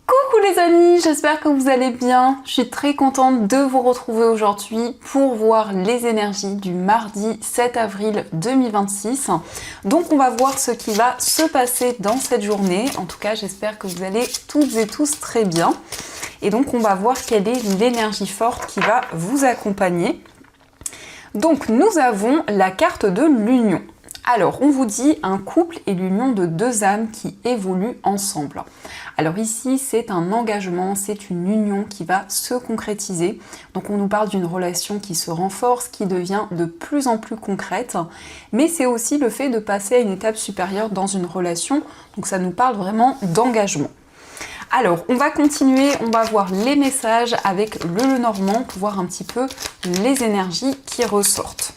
Coucou les amis, j'espère que vous allez bien. Je suis très contente de vous retrouver aujourd'hui pour voir les énergies du mardi 7 avril 2026. Donc on va voir ce qui va se passer dans cette journée. En tout cas, j'espère que vous allez toutes et tous très bien. Et donc on va voir quelle est l'énergie forte qui va vous accompagner. Donc nous avons la carte de l'union. Alors, on vous dit un couple est l'union de deux âmes qui évoluent ensemble. Alors ici, c'est un engagement, c'est une union qui va se concrétiser. Donc on nous parle d'une relation qui se renforce, qui devient de plus en plus concrète. Mais c'est aussi le fait de passer à une étape supérieure dans une relation. Donc ça nous parle vraiment d'engagement. Alors, on va continuer, on va voir les messages avec le Lenormand pour voir un petit peu les énergies qui ressortent.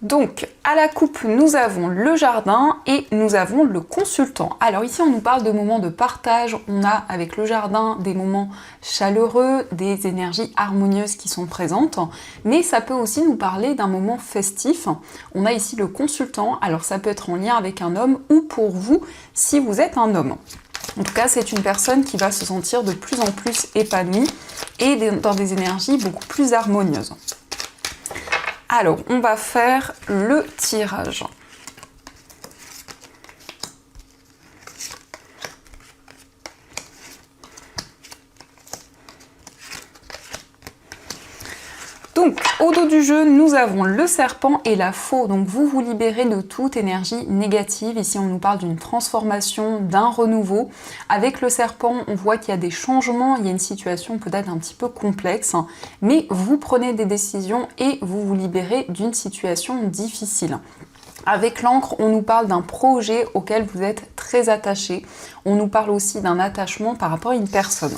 Donc, à la coupe, nous avons le jardin et nous avons le consultant. Alors ici, on nous parle de moments de partage. On a avec le jardin des moments chaleureux, des énergies harmonieuses qui sont présentes. Mais ça peut aussi nous parler d'un moment festif. On a ici le consultant. Alors ça peut être en lien avec un homme ou pour vous, si vous êtes un homme. En tout cas, c'est une personne qui va se sentir de plus en plus épanouie et dans des énergies beaucoup plus harmonieuses. Alors, on va faire le tirage. Donc, au dos du jeu, nous avons le serpent et la faux. Donc, vous vous libérez de toute énergie négative. Ici, on nous parle d'une transformation, d'un renouveau. Avec le serpent, on voit qu'il y a des changements, il y a une situation peut-être un petit peu complexe, mais vous prenez des décisions et vous vous libérez d'une situation difficile. Avec l'encre, on nous parle d'un projet auquel vous êtes très attaché. On nous parle aussi d'un attachement par rapport à une personne.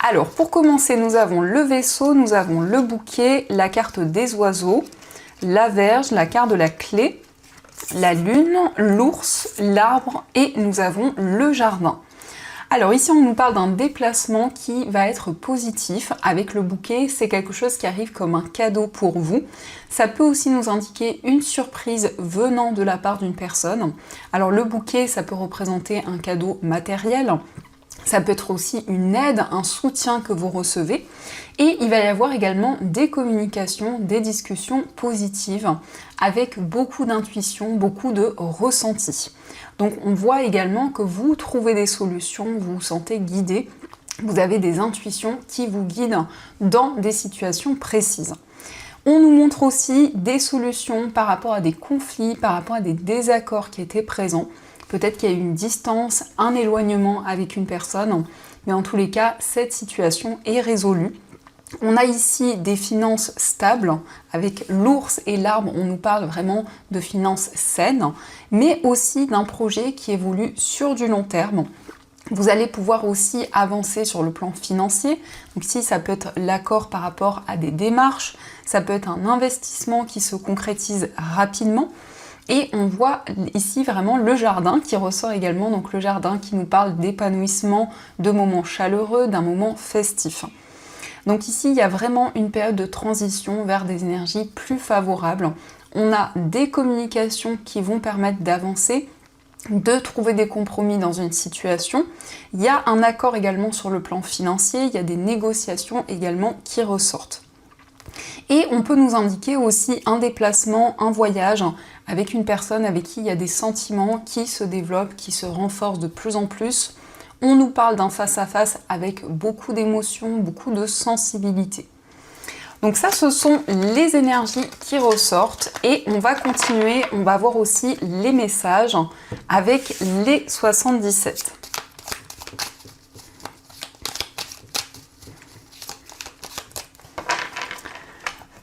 Alors, pour commencer, nous avons le vaisseau, nous avons le bouquet, la carte des oiseaux, la verge, la carte de la clé, la lune, l'ours, l'arbre et nous avons le jardin. Alors ici, on nous parle d'un déplacement qui va être positif. Avec le bouquet, c'est quelque chose qui arrive comme un cadeau pour vous. Ça peut aussi nous indiquer une surprise venant de la part d'une personne. Alors le bouquet, ça peut représenter un cadeau matériel. Ça peut être aussi une aide, un soutien que vous recevez. Et il va y avoir également des communications, des discussions positives avec beaucoup d'intuition, beaucoup de ressenti. Donc on voit également que vous trouvez des solutions, vous vous sentez guidé, vous avez des intuitions qui vous guident dans des situations précises. On nous montre aussi des solutions par rapport à des conflits, par rapport à des désaccords qui étaient présents. Peut-être qu'il y a eu une distance, un éloignement avec une personne, mais en tous les cas, cette situation est résolue. On a ici des finances stables, avec l'ours et l'arbre, on nous parle vraiment de finances saines, mais aussi d'un projet qui évolue sur du long terme. Vous allez pouvoir aussi avancer sur le plan financier. Donc ici, ça peut être l'accord par rapport à des démarches, ça peut être un investissement qui se concrétise rapidement. Et on voit ici vraiment le jardin qui ressort également, donc le jardin qui nous parle d'épanouissement, de moments chaleureux, d'un moment festif. Donc ici, il y a vraiment une période de transition vers des énergies plus favorables. On a des communications qui vont permettre d'avancer, de trouver des compromis dans une situation. Il y a un accord également sur le plan financier, il y a des négociations également qui ressortent. Et on peut nous indiquer aussi un déplacement, un voyage avec une personne avec qui il y a des sentiments qui se développent, qui se renforcent de plus en plus. On nous parle d'un face-à-face avec beaucoup d'émotions, beaucoup de sensibilité. Donc ça, ce sont les énergies qui ressortent et on va continuer, on va voir aussi les messages avec les 77.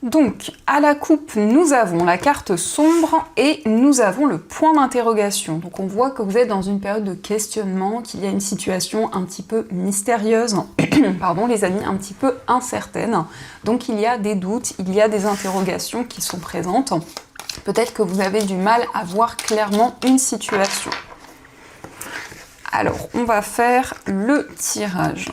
Donc, à la coupe, nous avons la carte sombre et nous avons le point d'interrogation. Donc, on voit que vous êtes dans une période de questionnement, qu'il y a une situation un petit peu mystérieuse, pardon les amis, un petit peu incertaine. Donc, il y a des doutes, il y a des interrogations qui sont présentes. Peut-être que vous avez du mal à voir clairement une situation. Alors, on va faire le tirage.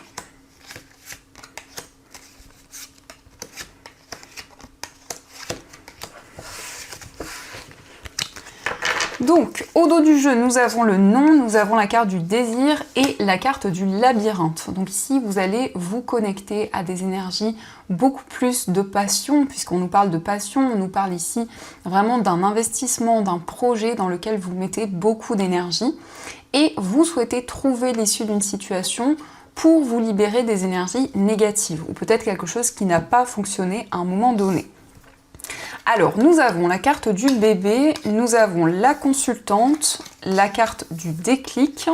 Donc, Donc, au dos du jeu, nous avons le nom, nous avons la carte du désir et la carte du labyrinthe. Donc ici, vous allez vous connecter à des énergies beaucoup plus de passion, puisqu'on nous parle de passion, on nous parle ici vraiment d'un investissement, d'un projet dans lequel vous mettez beaucoup d'énergie et vous souhaitez trouver l'issue d'une situation pour vous libérer des énergies négatives ou peut-être quelque chose qui n'a pas fonctionné à un moment donné. Alors, nous avons la carte du bébé, nous avons la consultante, la carte du déclic,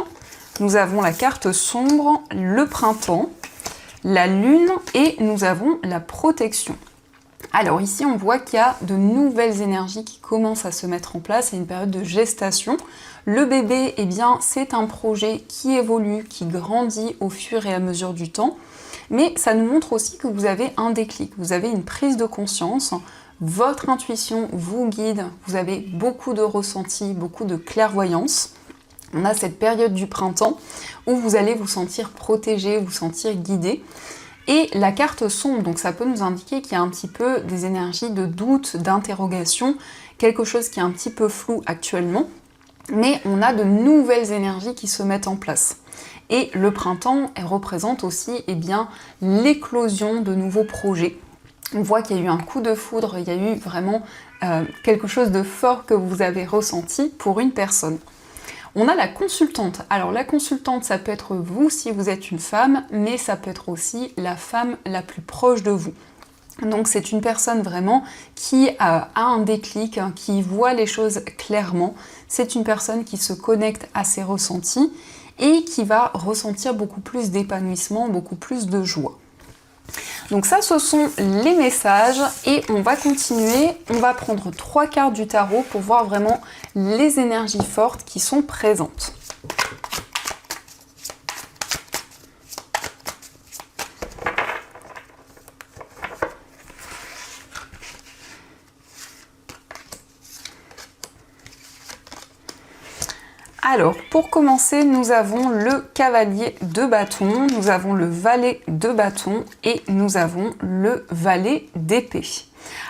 nous avons la carte sombre, le printemps, la lune et nous avons la protection. Alors ici, on voit qu'il y a de nouvelles énergies qui commencent à se mettre en place, c'est une période de gestation. Le bébé, eh bien, c'est un projet qui évolue, qui grandit au fur et à mesure du temps, mais ça nous montre aussi que vous avez un déclic, vous avez une prise de conscience. Votre intuition vous guide, vous avez beaucoup de ressentis, beaucoup de clairvoyance. On a cette période du printemps où vous allez vous sentir protégé, vous sentir guidé. Et la carte sombre, donc ça peut nous indiquer qu'il y a un petit peu des énergies de doute, d'interrogation, quelque chose qui est un petit peu flou actuellement, mais on a de nouvelles énergies qui se mettent en place. Et le printemps, elle représente aussi l'éclosion de nouveaux projets. On voit qu'il y a eu un coup de foudre, il y a eu vraiment quelque chose de fort que vous avez ressenti pour une personne. On a la consultante. Alors la consultante, ça peut être vous si vous êtes une femme, mais ça peut être aussi la femme la plus proche de vous. Donc c'est une personne vraiment qui a un déclic, qui voit les choses clairement. C'est une personne qui se connecte à ses ressentis et qui va ressentir beaucoup plus d'épanouissement, beaucoup plus de joie. Donc ça, ce sont les messages et on va continuer. On va prendre 3 cartes du tarot pour voir vraiment les énergies fortes qui sont présentes. Alors, pour commencer, nous avons le cavalier de bâton, nous avons le valet de bâton et nous avons le valet d'épée.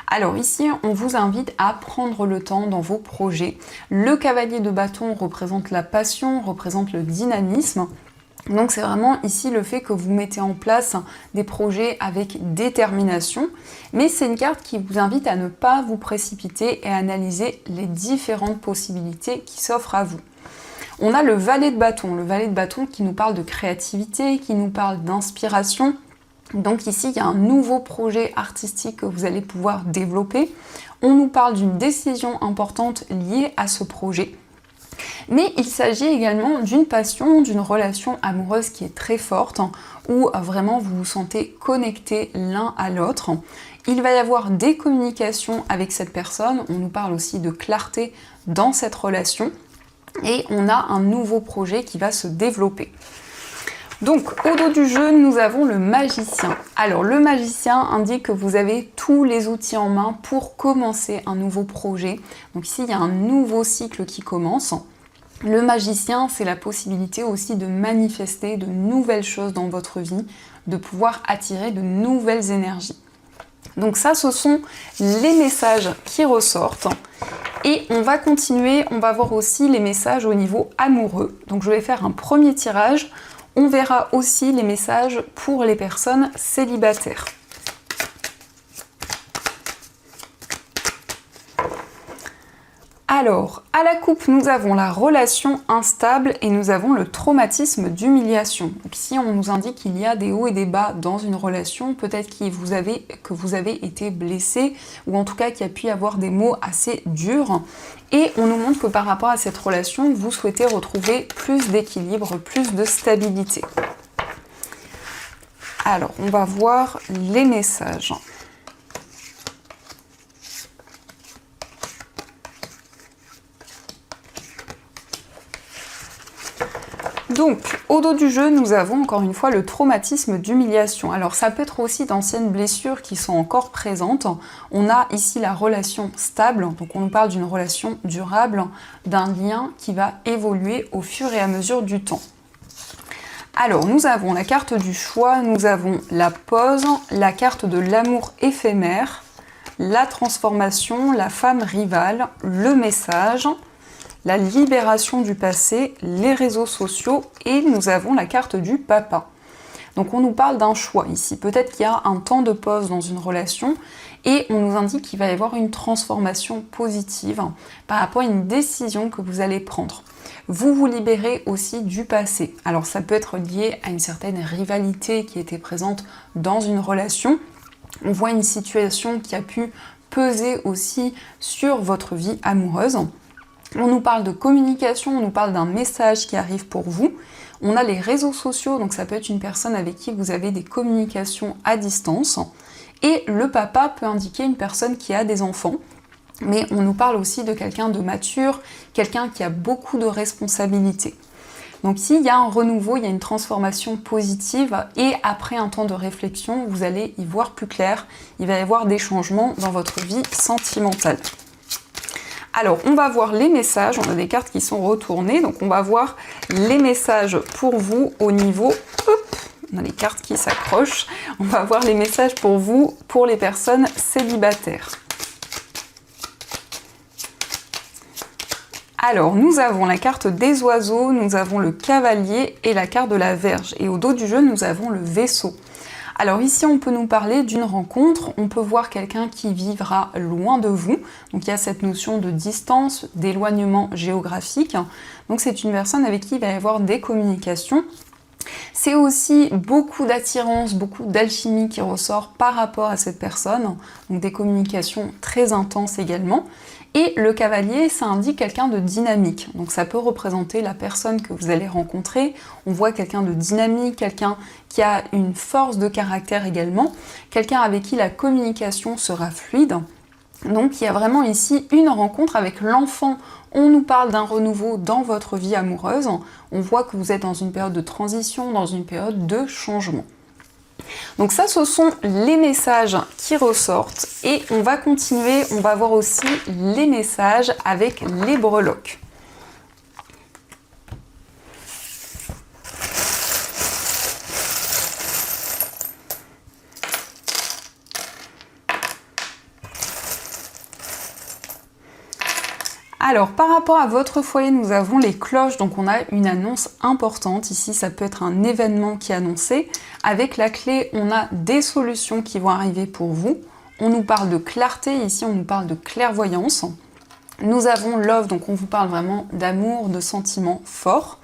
Alors ici, on vous invite à prendre le temps dans vos projets. Le cavalier de bâton représente la passion, représente le dynamisme. Donc c'est vraiment ici le fait que vous mettez en place des projets avec détermination, mais c'est une carte qui vous invite à ne pas vous précipiter et à analyser les différentes possibilités qui s'offrent à vous. On a le valet de bâton qui nous parle de créativité, qui nous parle d'inspiration. Donc ici, il y a un nouveau projet artistique que vous allez pouvoir développer. On nous parle d'une décision importante liée à ce projet. Mais il s'agit également d'une passion, d'une relation amoureuse qui est très forte, où vraiment vous vous sentez connectés l'un à l'autre. Il va y avoir des communications avec cette personne. On nous parle aussi de clarté dans cette relation. Et on a un nouveau projet qui va se développer. Donc au dos du jeu, nous avons le magicien. Alors le magicien indique que vous avez tous les outils en main pour commencer un nouveau projet. Donc ici, il y a un nouveau cycle qui commence. Le magicien, c'est la possibilité aussi de manifester de nouvelles choses dans votre vie, de pouvoir attirer de nouvelles énergies. Donc ça, ce sont les messages qui ressortent. Et on va continuer, on va voir aussi les messages au niveau amoureux. Donc je vais faire un premier tirage. On verra aussi les messages pour les personnes célibataires. Alors, à la coupe, nous avons la relation instable et nous avons le traumatisme d'humiliation. Donc ici, on nous indique qu'il y a des hauts et des bas dans une relation. Peut-être que vous avez été blessé ou en tout cas qu'il y a pu y avoir des mots assez durs. Et on nous montre que par rapport à cette relation, vous souhaitez retrouver plus d'équilibre, plus de stabilité. Alors, on va voir les messages. Donc, au dos du jeu, nous avons encore une fois le traumatisme d'humiliation. Alors, ça peut être aussi d'anciennes blessures qui sont encore présentes. On a ici la relation stable, donc on nous parle d'une relation durable, d'un lien qui va évoluer au fur et à mesure du temps. Alors, nous avons la carte du choix, nous avons la pause, la carte de l'amour éphémère, la transformation, la femme rivale, le message, la libération du passé, les réseaux sociaux et nous avons la carte du papa. Donc on nous parle d'un choix ici. Peut-être qu'il y a un temps de pause dans une relation et on nous indique qu'il va y avoir une transformation positive par rapport à une décision que vous allez prendre. Vous vous libérez aussi du passé. Alors ça peut être lié à une certaine rivalité qui était présente dans une relation. On voit une situation qui a pu peser aussi sur votre vie amoureuse. On nous parle de communication, on nous parle d'un message qui arrive pour vous. On a les réseaux sociaux, donc ça peut être une personne avec qui vous avez des communications à distance. Et le papa peut indiquer une personne qui a des enfants. Mais on nous parle aussi de quelqu'un de mature, quelqu'un qui a beaucoup de responsabilités. Donc s'il y a un renouveau, il y a une transformation positive et après un temps de réflexion, vous allez y voir plus clair. Il va y avoir des changements dans votre vie sentimentale. Alors, on va voir les messages. On a des cartes qui sont retournées. Donc, on va voir les messages pour vous au niveau... Hop, on a les cartes qui s'accrochent. On va voir les messages pour vous, pour les personnes célibataires. Alors, nous avons la carte des oiseaux, nous avons le cavalier et la carte de la Vierge. Et au dos du jeu, nous avons le vaisseau. Alors ici, on peut nous parler d'une rencontre, on peut voir quelqu'un qui vivra loin de vous. Donc il y a cette notion de distance, d'éloignement géographique. Donc c'est une personne avec qui il va y avoir des communications. C'est aussi beaucoup d'attirance, beaucoup d'alchimie qui ressort par rapport à cette personne. Donc des communications très intenses également. Et le cavalier, ça indique quelqu'un de dynamique. Donc ça peut représenter la personne que vous allez rencontrer. On voit quelqu'un de dynamique, quelqu'un qui a une force de caractère également, quelqu'un avec qui la communication sera fluide. Donc il y a vraiment ici une rencontre avec l'enfant. On nous parle d'un renouveau dans votre vie amoureuse. On voit que vous êtes dans une période de transition, dans une période de changement. Donc ça, ce sont les messages qui ressortent et on va continuer, on va voir aussi les messages avec les breloques. Alors, par rapport à votre foyer, nous avons les cloches, donc on a une annonce importante. Ici, ça peut être un événement qui est annoncé. Avec la clé, on a des solutions qui vont arriver pour vous. On nous parle de clarté, ici on nous parle de clairvoyance. Nous avons love, donc on vous parle vraiment d'amour, de sentiments forts.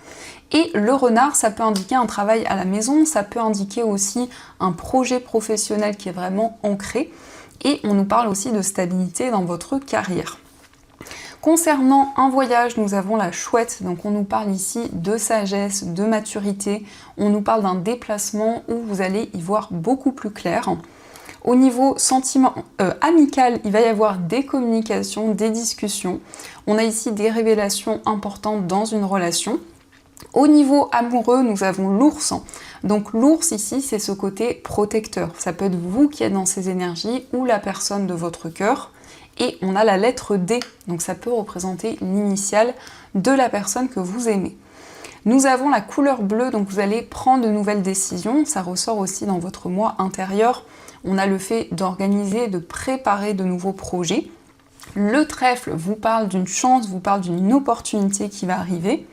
Et le renard, ça peut indiquer un travail à la maison, ça peut indiquer aussi un projet professionnel qui est vraiment ancré. Et on nous parle aussi de stabilité dans votre carrière. Concernant un voyage, nous avons la chouette, donc on nous parle ici de sagesse, de maturité, on nous parle d'un déplacement où vous allez y voir beaucoup plus clair. Au niveau amical, il va y avoir des communications, des discussions. On a ici des révélations importantes dans une relation. Au niveau amoureux, nous avons l'ours. Donc l'ours ici, c'est ce côté protecteur. Ça peut être vous qui êtes dans ces énergies ou la personne de votre cœur. Et on a la lettre D, donc ça peut représenter l'initiale de la personne que vous aimez. Nous avons la couleur bleue, donc vous allez prendre de nouvelles décisions. Ça ressort aussi dans votre moi intérieur. On a le fait d'organiser, de préparer de nouveaux projets. Le trèfle vous parle d'une chance, vous parle d'une opportunité qui va arriver.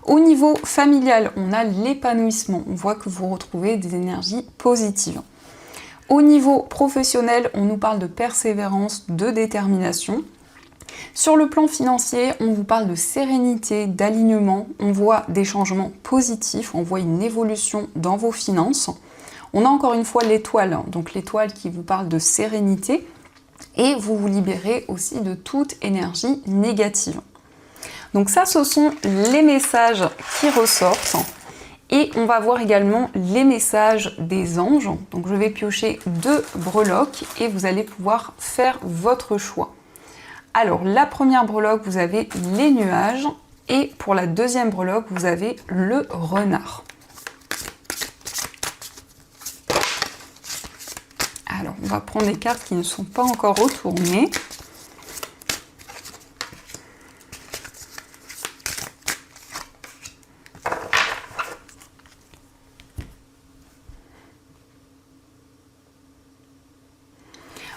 Au niveau familial, on a l'épanouissement. On voit que vous retrouvez des énergies positives. Au niveau professionnel, on nous parle de persévérance, de détermination. Sur le plan financier, on vous parle de sérénité, d'alignement. On voit des changements positifs, on voit une évolution dans vos finances. On a encore une fois l'étoile, donc l'étoile qui vous parle de sérénité. Et vous vous libérez aussi de toute énergie négative. Donc ça, ce sont les messages qui ressortent. Et on va voir également les messages des anges. Donc je vais piocher 2 breloques et vous allez pouvoir faire votre choix. Alors la première breloque, vous avez les nuages. Et pour la deuxième breloque, vous avez le renard. Alors on va prendre des cartes qui ne sont pas encore retournées.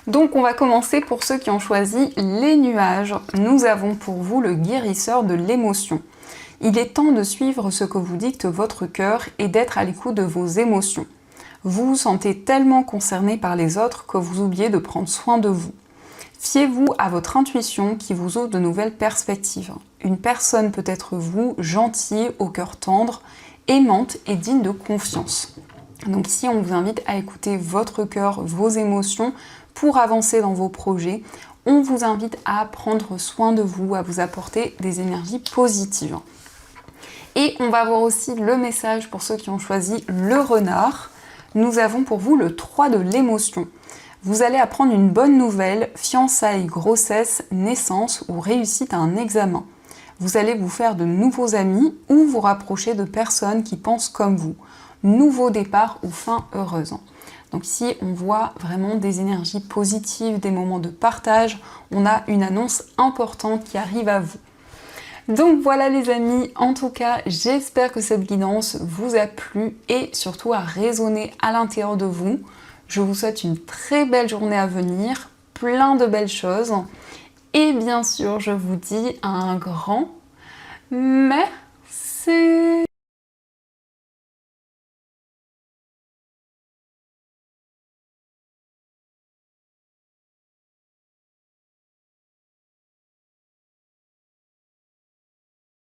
Donc on va commencer pour ceux qui ont choisi les nuages. Nous avons pour vous le guérisseur de l'émotion. Il est temps de suivre ce que vous dicte votre cœur et d'être à l'écoute de vos émotions. Vous vous sentez tellement concerné par les autres que vous oubliez de prendre soin de vous. Fiez-vous à votre intuition qui vous ouvre de nouvelles perspectives. Une personne peut être vous, gentille, au cœur tendre, aimante et digne de confiance. Donc ici, on vous invite à écouter votre cœur, vos émotions pour avancer dans vos projets. On vous invite à prendre soin de vous, à vous apporter des énergies positives. Et on va voir aussi le message pour ceux qui ont choisi le renard. Nous avons pour vous le 3 de l'émotion. Vous allez apprendre une bonne nouvelle, fiançailles, grossesse, naissance ou réussite à un examen. Vous allez vous faire de nouveaux amis ou vous rapprocher de personnes qui pensent comme vous. Nouveau départ ou fin heureuse. Donc ici, on voit vraiment des énergies positives, des moments de partage. On a une annonce importante qui arrive à vous. Donc voilà les amis, en tout cas, j'espère que cette guidance vous a plu et surtout a résonné à l'intérieur de vous. Je vous souhaite une très belle journée à venir, plein de belles choses. Et bien sûr, je vous dis un grand merci.